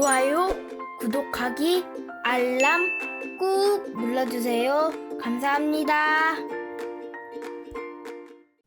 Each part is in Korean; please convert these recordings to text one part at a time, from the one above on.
좋아요, 구독하기, 알람 꾹 눌러주세요. 감사합니다.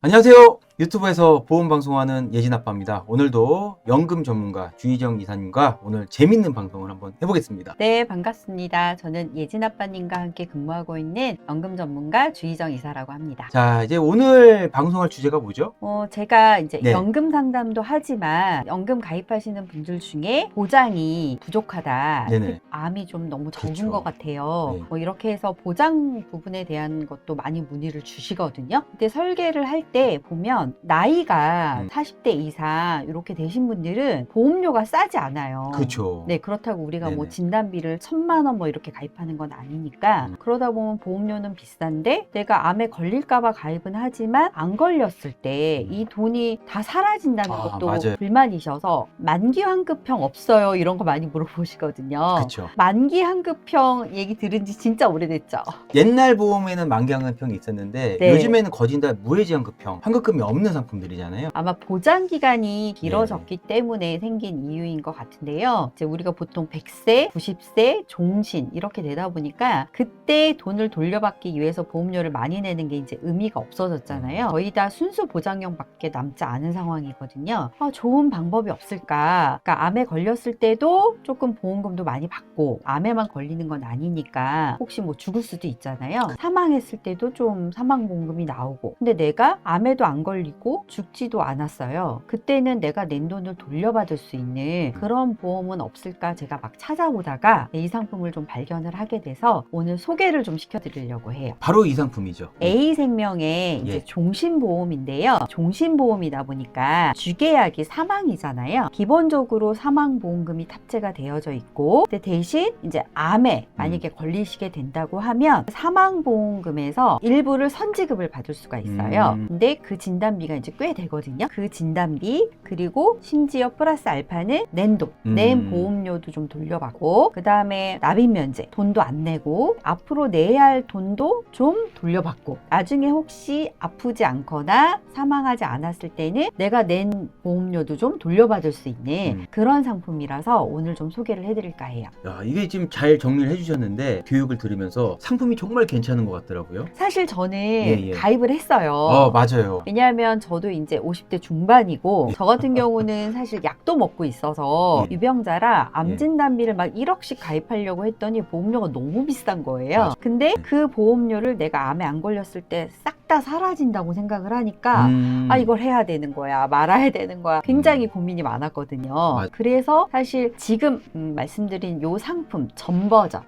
안녕하세요. 유튜브에서 보험 방송하는 예진 아빠입니다. 오늘도 연금 전문가 주희정 이사님과 오늘 재밌는 방송을 한번 해보겠습니다. 네, 반갑습니다. 저는 예진 아빠님과 함께 근무하고 있는 연금 전문가 주희정 이사라고 합니다. 자, 이제 오늘 방송할 주제가 뭐죠? 제가 이제 네. 연금 상담도 하지만 연금 가입하시는 분들 중에 보장이 부족하다. 네네. 암이 좀 너무 적은 그렇죠. 것 같아요. 네. 이렇게 해서 보장 부분에 대한 것도 많이 문의를 주시거든요. 근데 설계를 할 때 보면 나이가 40대 이상 이렇게 되신 분들은 보험료가 싸지 않아요. 그렇죠. 네, 그렇다고 우리가 뭐 네네. 진단비를 1,000만 원 뭐 이렇게 가입하는 건 아니니까 그러다 보면 보험료는 비싼데 내가 암에 걸릴까봐 가입은 하지만 안 걸렸을 때 이 돈이 다 사라진다는 것도 맞아요. 불만이셔서 만기 환급형 없어요 이런 거 많이 물어보시거든요. 그렇죠. 만기 환급형 얘기 들은 지 진짜 오래됐죠. 옛날 보험에는 만기환급형이 있었는데 네. 요즘에는 거진 다 무해지환급형, 환급금이 없는 상품들이잖아요. 아마 보장 기간이 길어졌기 때문에 생긴 이유인 것 같은데요. 이제 우리가 보통 100세, 90세, 종신 이렇게 되다 보니까 그때 돈을 돌려받기 위해서 보험료를 많이 내는 게 이제 의미가 없어졌잖아요. 거의 다 순수 보장형밖에 남지 않은 상황이거든요. 좋은 방법이 없을까? 그러니까 암에 걸렸을 때도 조금 보험금도 많이 받고 암에만 걸리는 건 아니니까 혹시 뭐 죽을 수도 있잖아요. 사망했을 때도 좀 사망보험금이 나오고 근데 내가 암에도 안 걸리고 죽지도 않았어요. 그때는 내가 낸 돈을 돌려받을 수 있는 그런 보험은 없을까 제가 막 찾아보다가 이 상품을 좀 발견을 하게 돼서 오늘 소개를 좀 시켜드리려고 해요. 바로 이 상품이죠. A생명의 이제 종신보험인데요. 종신보험이다 보니까 주계약이 사망이잖아요. 기본적으로 사망보험금이 탑재가 되어져 있고 근데 대신 이제 암에 만약에 걸리시게 된다고 하면 사망보험금에서 일부를 선지급을 받을 수가 있어요. 근데 그 진단비가 이제 꽤 되거든요. 그 진단비 그리고 심지어 플러스 알파는 낸 돈, 낸 보험료도 좀 돌려받고 그 다음에 납입면제 돈도 안 내고 앞으로 내야 할 돈도 좀 돌려받고 나중에 혹시 아프지 않거나 사망하지 않았을 때는 내가 낸 보험료도 좀 돌려받을 수 있는 그런 상품이라서 오늘 좀 소개를 해드릴까 해요. 야, 이게 지금 잘 정리를 해주셨는데 교육을 들으면서 상품이 정말 괜찮은 것 같더라고요. 사실 저는 가입을 했어요. 맞아요. 왜냐하면 저도 이제 50대 중반이고 저 같은 경우는 사실 약도 먹고 있어서 유병자라 암 진단비를 막 1억씩 가입하려고 했더니 보험료가 너무 비싼 거예요. 근데 그 보험료를 내가 암에 안 걸렸을 때 싹 다 사라진다고 생각을 하니까 이걸 해야 되는 거야 말아야 되는 거야 굉장히 고민이 많았거든요. 그래서 사실 지금 말씀드린 요 상품 전 버전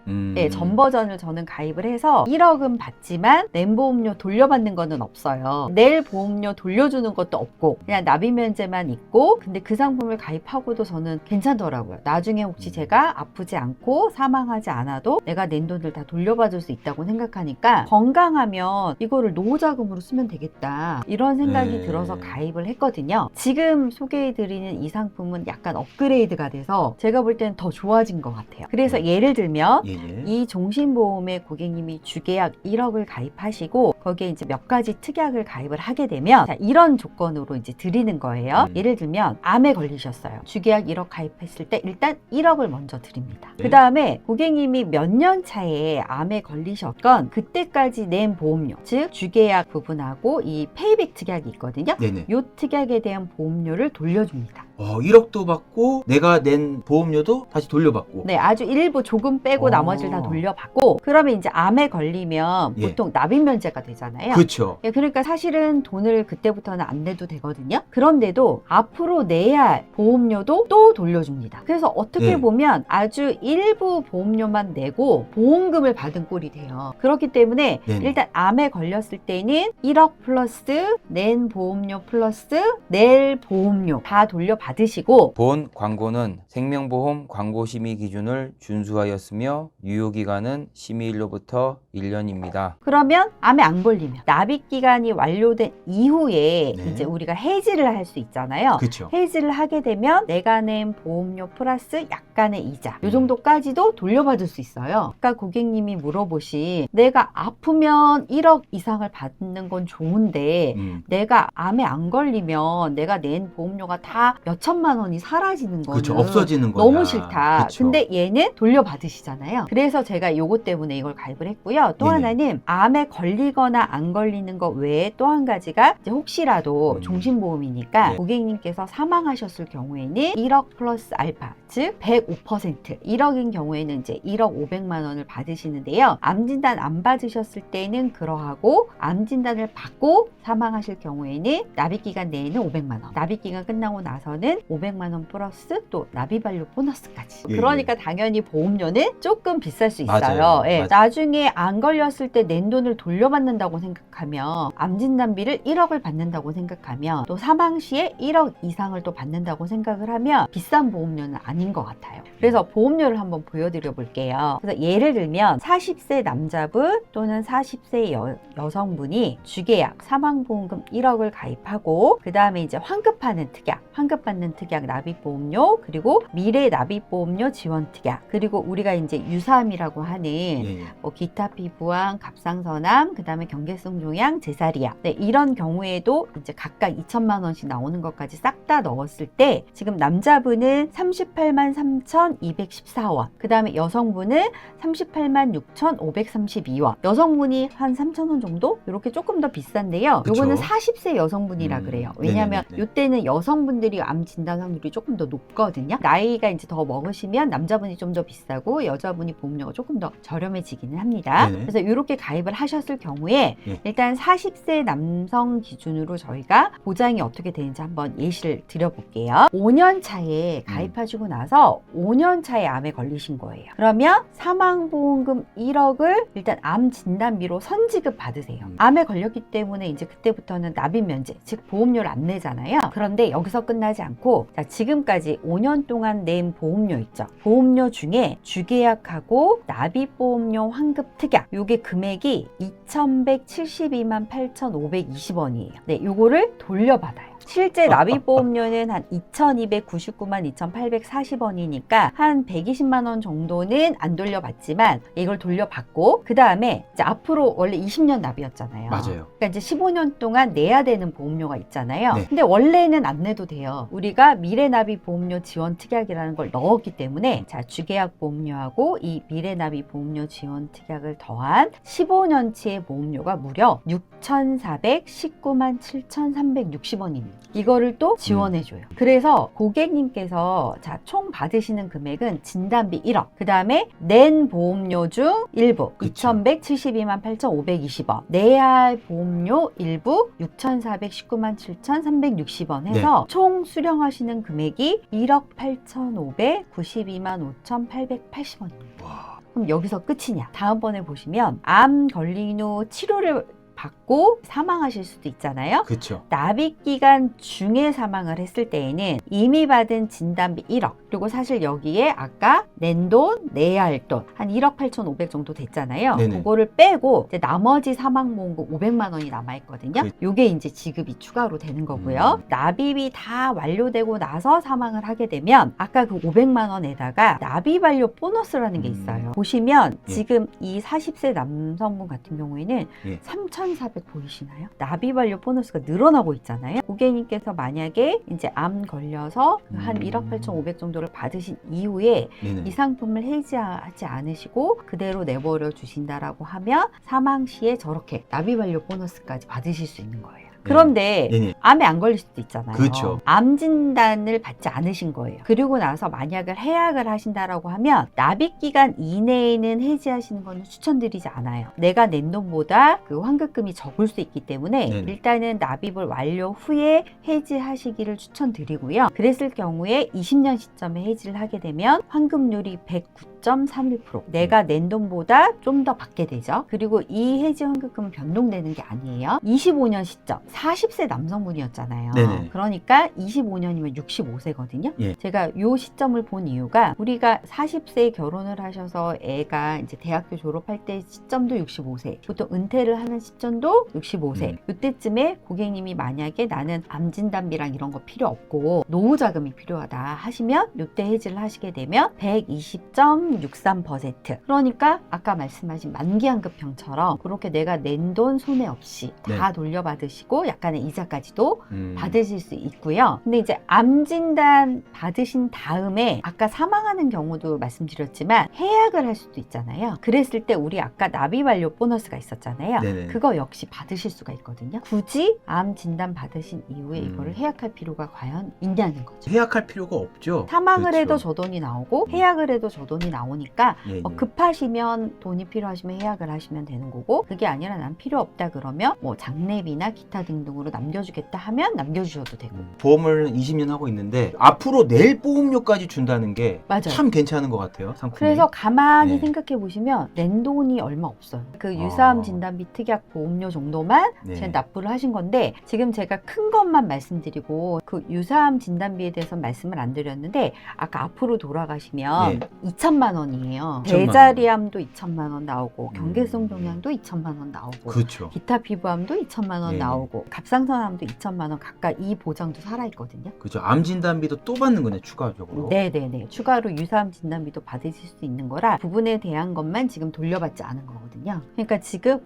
전 버전을 저는 가입을 해서 1억은 받지만 낸 보험료 돌려받는 거는 없어요. 낼 보험료 돌려주는 것도 없고 그냥 납입면제만 있고 근데 그 상품을 가입하고도 저는 괜찮더라고요. 나중에 혹시 제가 아프지 않고 사망하지 않아도 내가 낸 돈을 다 돌려받을 수 있다고 생각하니까 건강하면 이거를 노후자금으로 쓰면 되겠다 이런 생각이 들어서 가입을 했거든요. 지금 소개해드리는 이 상품은 약간 업그레이드가 돼서 제가 볼 때는 더 좋아진 것 같아요. 그래서 예를 들면 이 종신보험에 고객님이 주계약 1억을 가입하시고 거기에 이제 몇 가지 특약을 가입을 하게 되면 자, 이런 조건으로 이제 드리는 거예요. 예를 들면 암에 걸리셨어요. 주계약 1억 가입했을 때 일단 1억을 먼저 드립니다. 그 다음에 고객님이 몇 년 차에 암에 걸리셨건 그때까지 낸 보험료 즉 주계약 부분하고 이 페이백 특약이 있거든요. 이 특약에 대한 보험료를 돌려줍니다. 1억도 받고 내가 낸 보험료도 다시 돌려받고 네, 아주 일부 조금 빼고 나머지를 다 돌려받고 그러면 이제 암에 걸리면 보통 납입면제가 되잖아요. 그렇죠. 그러니까 사실은 돈을 그때부터는 안 내도 되거든요. 그런데도 앞으로 내야 할 보험료도 또 돌려줍니다. 그래서 어떻게 보면 아주 일부 보험료만 내고 보험금을 받은 꼴이 돼요. 그렇기 때문에 일단 암에 걸렸을 때는 1억 플러스 낸 보험료 플러스 낼 보험료 다 돌려받으시고 본 광고는 생명보험 광고심의 기준을 준수하였으며 유효기간은 심의일로부터 1년입니다. 그러면 암에 안 걸리면 납입기간이 완료된 이후에 이제 우리가 해지를 할 수 있잖아요. 그쵸. 해지를 하게 되면 내가 낸 보험료 플러스 약간의 이자 이 정도까지도 돌려받을 수 있어요. 아까 고객님이 물어보신 내가 아프면 1억 이상을 받는 건 좋은데 내가 암에 안 걸리면 내가 낸 보험료가 다 몇천만 원이 사라지는 거는 그렇죠. 없어지는 거야. 너무 싫다. 그쵸. 근데 얘는 돌려받으시잖아요. 그래서 제가 요것 때문에 이걸 가입을 했고요. 또 네네. 하나는 암에 걸리거나 안 걸리는 거 외에 또 한 가지가 이제 혹시라도 음. 종신보험이니까 네. 고객님께서 사망하셨을 경우에는 1억 플러스 알파, 즉 105%, 1억인 경우에는 이제 1억 500만 원을 받으시는데요. 암 진단 안 받으셨을 때는 그러하고 암 진단을 받고 사망하실 경우에는 납입기간 내에는 500만 원, 납입기간 끝나고 나서는 500만 원 플러스 또 납입완료 보너스까지. 예, 그러니까 당연히 보험료는 조금 비쌀 수 있어요. 맞아요. 예, 맞아요. 나중에 안 걸렸을 때 낸 돈을 돌려받는다고 생각하면, 암 진단비를 1억을 받는다고 생각하면, 또 사망 시에 1억 이상을 또 받는다고 생각을 하면 비싼 보험료는 아닌 것 같아요. 그래서 보험료를 한번 보여드려 볼게요. 그래서 예를 들면 40세 남자분 또는 40세 여성분이 주계약 사망보험금 1억을 가입하고, 그 다음에 이제 환급하는 특약, 환급받는 특약 납입보험료, 그리고 미래 납입보험료 지원 특약, 그리고 우리가 이제 유사암이라고 하는 예, 예. 뭐 기타 피부암, 갑상선암, 그 다음에 경계성 종양, 제사리암, 네, 이런 경우에도 이제 각각 2천만 원씩 나오는 것까지 싹 다 넣었을 때 지금 남자분은 38만 3,214원, 그 다음에 여성분은 38만 6,532원, 여성분이 한 3,000원 정도? 이렇게 조금 더 비싼데요. 그쵸. 요거는 40세 여성분이라 그래요. 왜냐하면 네네네. 이때는 여성분들이 암 진단 확률이 조금 더 높거든요. 나이가 이제 더 먹으시면 남자분이 좀 더 비싸고 여자분이 보험료가 조금 더 저렴해지기는 합니다. 네네. 그래서 이렇게 가입을 하셨을 경우에 예. 일단 40세 남성 기준으로 저희가 보장이 어떻게 되는지 한번 예시를 드려볼게요. 5년 차에 가입하시고 나서 5년 차에 암에 걸리신 거예요. 그러면 사망보험금 1억을 일단 암 진단비로 선지급 받으세요. 암에 걸렸기 때문에 이제 그때부터는 납입 면제, 즉 보험료를 안 내잖아요. 그런데 여기서 끝나지 않고, 자, 지금까지 5년 동안 낸 보험료 있죠. 보험료 중에 주계약하고 납입보험료 환급 특약, 요게 금액이 2,172만 8,520원이에요. 네, 요거를 돌려받아요. 실제 납입보험료는 한 2,299만 2,840원이니까 한 120만 원 정도는 안 돌려받지만 이걸 돌려받고, 그 다음에 이제 앞으로 원래 20년 납이었잖아요. 맞아요. 그러니까 이제 15년 동안 내야 되는 보험료가 있잖아요. 네. 근데 원래는 안 내도 돼요. 우리가 미래납입 보험료 지원 특약이라는 걸 넣었기 때문에, 자, 주계약 보험료하고 이 미래납입 보험료 지원 특약을 더한 15년치의 보험료가 무려 6,419만 7,360원입니다. 이거를 또 지원해줘요. 그래서 고객님께서 자, 총 받으시는 금액은 진단비 1억, 그 다음에 낸 보험료 중 일부 그쵸. 2,172만 8,520원, 내야 할 보험료 일부 6,419만 7,360원 해서 총 수령하시는 금액이 1억 8,592만 5,880원입니다. 와. 그럼 여기서 끝이냐? 다음번에 보시면 암 걸린 후 치료를 받고 사망하실 수도 있잖아요. 그렇죠. 납입기간 중에 사망을 했을 때에는 이미 받은 진단비 1억, 그리고 사실 여기에 아까 낸 돈, 내야 할 돈 한 1억 8,500 정도 됐잖아요. 네네. 그거를 빼고 이제 나머지 사망보험금 500만 원이 남아있거든요. 요게 이제 지급이 추가로 되는 거고요. 납입이 다 완료되고 나서 사망을 하게 되면 아까 그 500만 원에다가 납입 완료 보너스라는 게 있어요. 보시면 예. 지금 이 40세 남성분 같은 경우에는 예. 3,400 보이시나요? 납입 완료 보너스가 늘어나고 있잖아요. 고객님께서 만약에 이제 암 걸려서 한 1억 8,500 정도를 받으신 이후에 네네. 이 상품을 해지하지 않으시고 그대로 내버려 주신다라고 하면 사망 시에 저렇게 납입 완료 보너스까지 받으실 수 있는 거예요. 그런데 네네. 암에 안 걸릴 수도 있잖아요. 그렇죠. 암 진단을 받지 않으신 거예요. 그리고 나서 만약에 해약을 하신다라고 하면 납입 기간 이내에는 해지하시는 거는 추천드리지 않아요. 내가 낸 돈보다 그 환급금이 적을 수 있기 때문에 네네. 일단은 납입을 완료 후에 해지하시기를 추천드리고요. 그랬을 경우에 20년 시점에 해지를 하게 되면 환급률이 109.31%, 내가 낸 돈보다 좀 더 받게 되죠. 그리고 이 해지 환급금은 변동되는 게 아니에요. 25년 시점 40세 남성분이었잖아요. 네네. 그러니까 25년이면 65세거든요. 예. 제가 이 시점을 본 이유가 우리가 40세에 결혼을 하셔서 애가 이제 대학교 졸업할 때 시점도 65세, 보통 은퇴를 하는 시점도 65세. 이때쯤에 고객님이 만약에 나는 암 진단비랑 이런 거 필요 없고 노후 자금이 필요하다 하시면 이때 해지를 하시게 되면 120.63%. 그러니까 아까 말씀하신 만기환급형처럼 그렇게 내가 낸 돈 손해 없이 다 네. 돌려받으시고 그리고 약간의 이자까지도 음. 받으실 수 있고요. 근데 이제 암 진단 받으신 다음에 아까 사망하는 경우도 말씀드렸지만 해약을 할 수도 있잖아요. 그랬을 때 우리 아까 나비 완료 보너스가 있었잖아요. 네네. 그거 역시 받으실 수가 있거든요. 굳이 암 진단 받으신 이후에 이거를 해약할 필요가 과연 있냐는 거죠. 해약할 필요가 없죠. 사망을 그렇죠. 해도 저 돈이 나오고 해약을 해도 저 돈이 나오니까 예, 예. 급하시면 돈이 필요하시면 해약을 하시면 되는 거고, 그게 아니라 난 필요 없다 그러면 뭐 장례비나 기타 등등으로 남겨주겠다 하면 남겨주셔도 되고. 보험을 20년 하고 있는데 앞으로 낼 보험료까지 준다는 게 참 맞아요. 괜찮은 것 같아요. 상품이. 그래서 가만히 네. 생각해 보시면 낸 돈이 얼마 없어요. 그 유사암 진단비 특약 보험료 정도만 네. 제가 납부를 하신 건데, 지금 제가 큰 것만 말씀드리고 그 유사암 진단비에 대해서 말씀을 안 드렸는데, 아까 앞으로 돌아가시면 네. 2천만 원이에요. 2천만 원. 대자리암도 2천만 원 나오고 경계성 종양도 2천만 원 나오고 그렇죠. 기타 피부암도 2천만 원 네. 나오고 갑상선암도 2천만 원 각각 이 보장도 살아있거든요. 그렇죠. 암 진단비도 또 받는 거네, 추가적으로. 네네네. 추가로 유사암 진단비도 받으실 수 있는 거라 부분에 대한 것만 지금 돌려받지 않은 거거든요. 그러니까 지금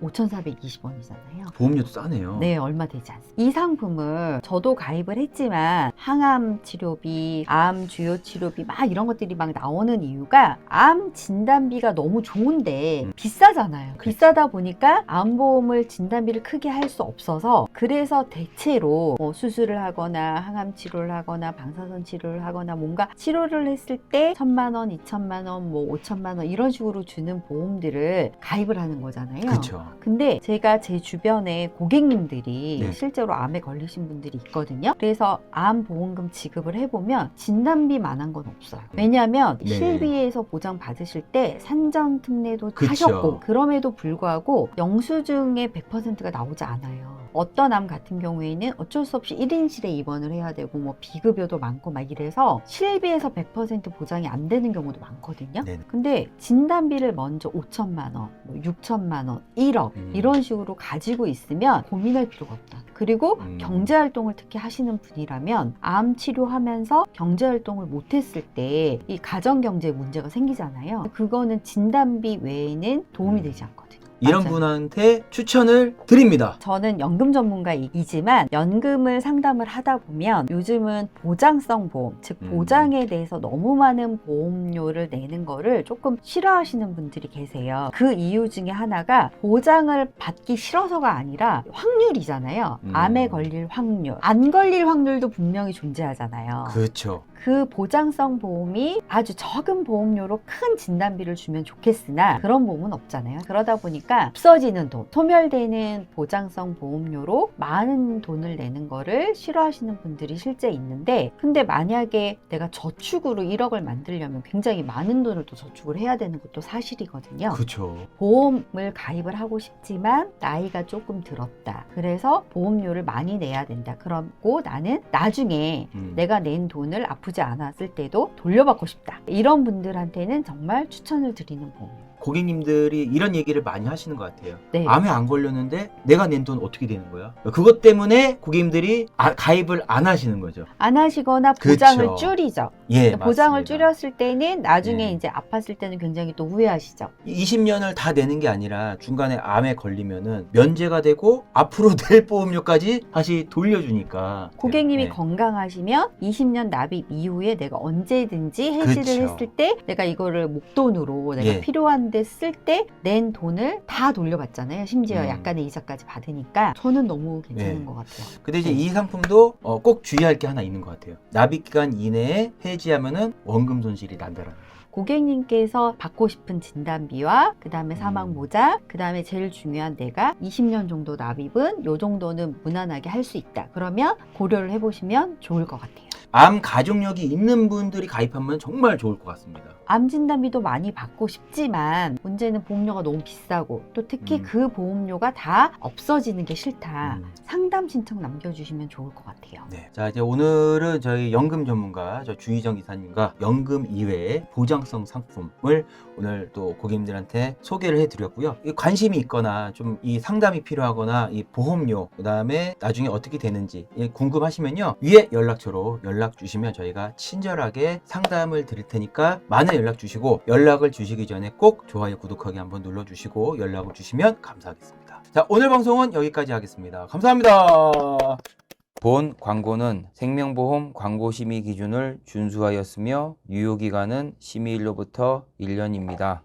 5,420원이잖아요. 보험료도 싸네요. 네, 얼마 되지 않습니다. 이 상품을 저도 가입을 했지만 항암 치료비, 암 주요 치료비 막 이런 것들이 막 나오는 이유가 암 진단비가 너무 좋은데 비싸잖아요. 그치. 비싸다 보니까 암보험을 진단비를 크게 할 수 없어서, 그래서 대체로 뭐 수술을 하거나 항암 치료를 하거나 방사선 치료를 하거나 뭔가 치료를 했을 때 1,000만 원, 2천만 원, 뭐 5천만 원 이런 식으로 주는 보험들을 가입을 하는 거잖아요. 그렇죠. 근데 제가 제 주변에 고객님들이 네. 실제로 암에 걸리신 분들이 있거든요. 그래서 암 보험금 지급을 해보면 진단비만한 건 없어요. 왜냐하면 네. 실비에서 보장 받으실 때 산전 특례도 그쵸. 하셨고, 그럼에도 불구하고 영수증의 100%가 나오지 않아요. 어떤 암 같은 경우에는 어쩔 수 없이 1인실에 입원을 해야 되고 뭐 비급여도 많고 막 이래서 실비에서 100% 보장이 안 되는 경우도 많거든요. 네네. 근데 진단비를 먼저 5천만 원, 뭐 6천만 원, 1억 이런 식으로 가지고 있으면 고민할 필요가 없다. 그리고 경제활동을 특히 하시는 분이라면 암 치료하면서 경제활동을 못했을 때 이 가정경제에 문제가 생기잖아요. 그거는 진단비 외에는 도움이 되지 않거든요. 이런 맞아요. 분한테 추천을 드립니다. 저는 연금 전문가이지만 연금을 상담을 하다 보면 요즘은 보장성 보험, 즉 보장에 대해서 너무 많은 보험료를 내는 거를 조금 싫어하시는 분들이 계세요. 그 이유 중에 하나가 보장을 받기 싫어서가 아니라 확률이잖아요. 암에 걸릴 확률, 안 걸릴 확률도 분명히 존재하잖아요. 그렇죠. 그 보장성 보험이 아주 적은 보험료로 큰 진단비를 주면 좋겠으나 그런 보험은 없잖아요. 그러다 보니까 없어지는 돈, 소멸되는 보장성 보험료로 많은 돈을 내는 거를 싫어하시는 분들이 실제 있는데, 근데 만약에 내가 저축으로 1억을 만들려면 굉장히 많은 돈을 또 저축을 해야 되는 것도 사실이거든요. 그렇죠. 보험을 가입을 하고 싶지만 나이가 조금 들었다. 그래서 보험료를 많이 내야 된다. 그러고 나는 나중에 내가 낸 돈을 아프지 않았을 때도 돌려받고 싶다. 이런 분들한테는 정말 추천을 드리는 보험. 고객님들이 이런 얘기를 많이 하시는 것 같아요. 네. 암에 안 걸렸는데 내가 낸 돈 어떻게 되는 거야? 그것 때문에 고객님들이 가입을 안 하시는 거죠. 안 하시거나 보장을 그쵸. 줄이죠. 예, 보장을 맞습니다. 줄였을 때는 나중에 네. 이제 아팠을 때는 굉장히 또 후회하시죠. 20년을 다 내는 게 아니라 중간에 암에 걸리면은 면제가 되고 앞으로 낼 보험료까지 다시 돌려주니까. 고객님이 네. 건강하시면 20년 납입 이후에 내가 언제든지 해지를 그쵸. 했을 때 내가 이거를 목돈으로 내가 예. 필요한데 쓸 때 낸 돈을 다 돌려받잖아요. 심지어 약간의 이자까지 받으니까 저는 너무 괜찮은 네. 것 같아요. 근데 이제 네. 이 상품도 꼭 주의할 게 하나 있는 것 같아요. 납입 기간 이내에 해지하면은 원금 손실이 난다라는 거. 고객님께서 받고 싶은 진단비와 그 다음에 사망 보장, 그 다음에 제일 중요한 내가 20년 정도 납입은 요 정도는 무난하게 할 수 있다. 그러면 고려를 해보시면 좋을 것 같아요. 암 가족력이 있는 분들이 가입하면 정말 좋을 것 같습니다. 암 진단비도 많이 받고 싶지만 문제는 보험료가 너무 비싸고 또 특히 그 보험료가 다 없어지는 게 싫다. 상담 신청 남겨주시면 좋을 것 같아요. 네. 자, 이제 오늘은 저희 연금 전문가 저 주희정 이사님과 연금 이외의 보장성 상품을 오늘 또 고객님들한테 소개를 해드렸고요. 관심이 있거나 좀 이 상담이 필요하거나 이 보험료, 그 다음에 나중에 어떻게 되는지 궁금하시면요. 위에 연락처로 연락 주시면 저희가 친절하게 상담을 드릴 테니까 많은 연락 주시고, 연락을 주시기 전에 꼭 좋아요, 구독하기 한번 눌러주시고 연락을 주시면 감사하겠습니다. 자, 오늘 방송은 여기까지 하겠습니다. 감사합니다. 본 광고는 생명보험 광고심의 기준을 준수하였으며 유효기간은 심의일로부터 1년입니다.